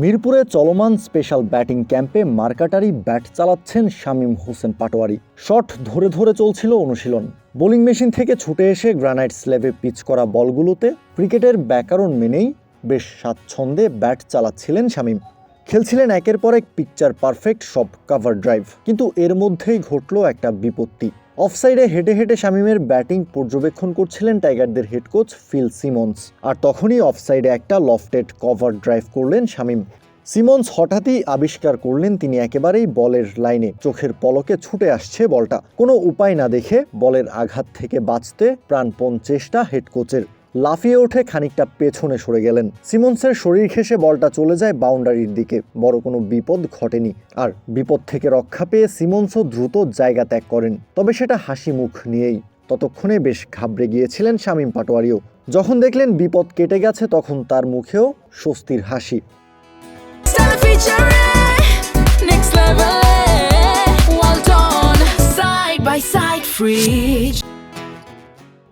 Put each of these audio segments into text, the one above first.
মিরপুরে চলমান special batting ক্যাম্পে মার্কাটারি ব্যাট চালাচ্ছেন শামীম হোসেন পাটোয়ারি। শট ধরে ধরে চলছিল অনুশীলন। বোলিং মেশিন থেকে ছুটে এসে গ্রানাইট স্ল্যাবে পিচ করা বলগুলোতে ক্রিকেটের ব্যাকরণ মেনেই বেশ স্বাচ্ছন্দ্যে ব্যাট চালাচ্ছিলেন শামীম। খেলছিলেন একের পর এক পিকচার পারফেক্ট সব কাভার ড্রাইভ। কিন্তু এর মধ্যেই ঘটল একটা বিপত্তি। অফসাইডে হেঁটে হেঁটে শামীমের ব্যাটিং পর্যবেক্ষণ করছিলেন টাইগারদের হেড কোচ ফিল সিমন্স। আর তখনই অফসাইডে একটা লফটেড কভার ড্রাইভ করলেন শামীম। সিমন্স হঠাৎই আবিষ্কার করলেন তিনি একেবারেই বলের লাইনে, চোখের পলকে ছুটে আসছে বলটা। কোনো উপায় না দেখে বলের আঘাত থেকে বাঁচতে প্রাণপণ চেষ্টা হেড কোচের। লাফিয়ে উঠে খানিকটা পেছনে সরে গেলেন। সিমন্সের শরীর ঘেঁষে বলটা চলে যায় বাউন্ডারির দিকে। বড় কোনো বিপদ ঘটেনি। আর বিপদ থেকে রক্ষা পেয়ে সিমন্সও দ্রুত জায়গা ত্যাগ করেন, তবে সেটা হাসি মুখ নিয়েই। ততক্ষণে বেশ ঘাবড়ে গিয়েছিলেন শামীম পাটোয়ারিও। যখন দেখলেন বিপদ কেটে গেছে তখন তার মুখেও স্বস্তির হাসি।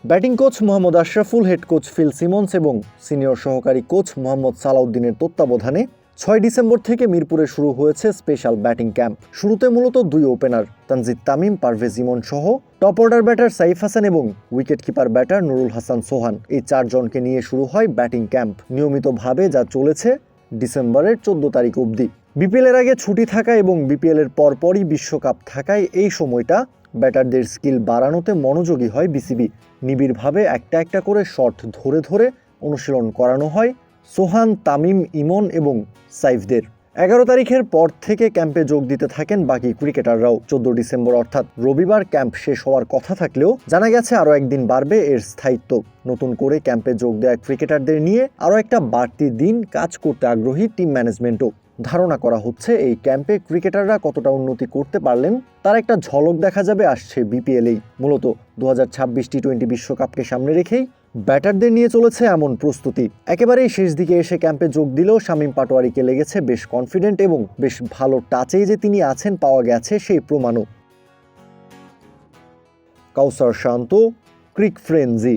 Batting coach Mohammad Ashraful, head coach Phil Simmons এবং সিনিয়র সহকারী কোচ মোহাম্মদ সালাউদ্দিনের তত্ত্বাবধানে 6 ডিসেম্বর থেকে মিরপুরে শুরু হয়েছে স্পেশাল ব্যাটিং ক্যাম্প। শুরুতে মূলত 2 ওপেনার তানজিদ তামিম, পারভেজ ইমন সহ top order batter Saif Hasan এবং wicket keeper batter Nurul Hasan Sohan, এই 4 জনকে নিয়ে শুরু হয় ব্যাটিং ক্যাম্প নিয়মিতভাবে, যা চলেছে ডিসেম্বরের 14 তারিখ অবধি। বিপিএলের আগে ছুটি থাকা এবং বিপিএলের পরপরই বিশ্বকাপ থাকায় এই সময়টা ব্যাটারদের স্কিল বাড়ানোতে মনোযোগী হয় বিসিবি। নিবিড়ভাবে একটা একটা করে শট ধরে ধরে অনুশীলন করানো হয় সোহান, তামিম, ইমন এবং সাইফদের। 11 তারিখের পর থেকে ক্যাম্পে যোগ দিতে থাকেন বাকি ক্রিকেটাররাও। 14 ডিসেম্বর অর্থাৎ রবিবার ক্যাম্প শেষ হওয়ার কথা থাকলেও জানা গেছে আরও একদিন বাড়বে এর স্থায়িত্ব। নতুন করে ক্যাম্পে যোগ দেওয়া ক্রিকেটারদের নিয়ে আরও একটা বাড়তি দিন কাজ করতে আগ্রহী টিম ম্যানেজমেন্টও। ধারণা করা হচ্ছে এই ক্যাম্পে ক্রিকেটাররা কতটা উন্নতি করতে পারলেন তার একটা ঝলক দেখা যাবে আসছে বিপিএলেই। মূলত 2026 টি-20 বিশ্বকাপকে সামনে রেখেই ব্যাটারদের নিয়ে চলেছে এমন প্রস্তুতি। একেবারেই শেষ দিকে এসে ক্যাম্পে যোগ দিলেও শামীম পাটোয়ারিকে লেগেছে বেশ কনফিডেন্ট এবং বেশ ভালো টাচেই যে তিনি আছেন পাওয়া গেছে সেই প্রমাণও। কাউসার শান্ত, ক্রিক ফ্রেঞ্জি।